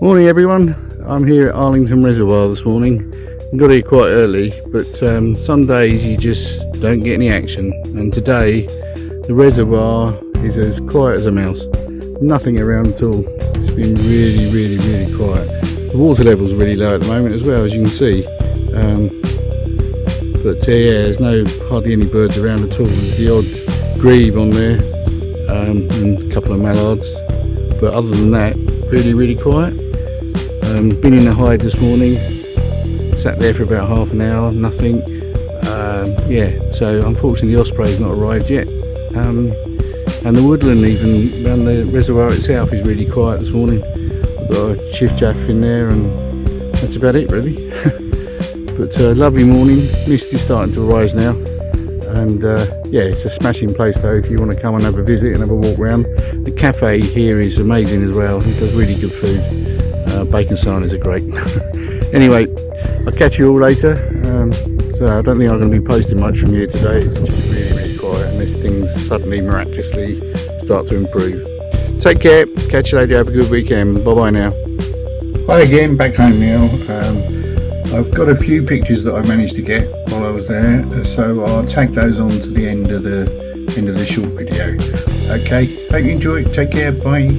Morning everyone, I'm here at Arlington Reservoir this morning. I got here quite early, but some days you just don't get any action, and today the reservoir is as quiet as a mouse. Nothing around at all. It's been really quiet. The water level's really low at the moment as well, as you can see. But yeah, there's hardly any birds around at all. There's the odd grebe on there and a couple of mallards, but other than that, really quiet. Been in the hide this morning, sat there for about half an hour, nothing. Yeah, so unfortunately the osprey's not arrived yet. And the woodland even around the reservoir itself is really quiet this morning. I've got a chiff-chaff in there and that's about it really. But lovely morning, mist is starting to rise now. And yeah, it's a smashing place though if you want to come and have a visit and have a walk around. The cafe here is amazing as well, it does really good food. Bacon sarnies are great. Anyway, I'll catch you all later. So I don't think I'm going to be posting much from here today. It's just really quiet unless things suddenly miraculously start to improve. Take care, catch you later, have a good weekend, bye bye now. Hi again, back home now. I've got a few pictures that I managed to get while I was there, so I'll tag those on to the end of the short video. Okay, hope you enjoy it, take care, bye.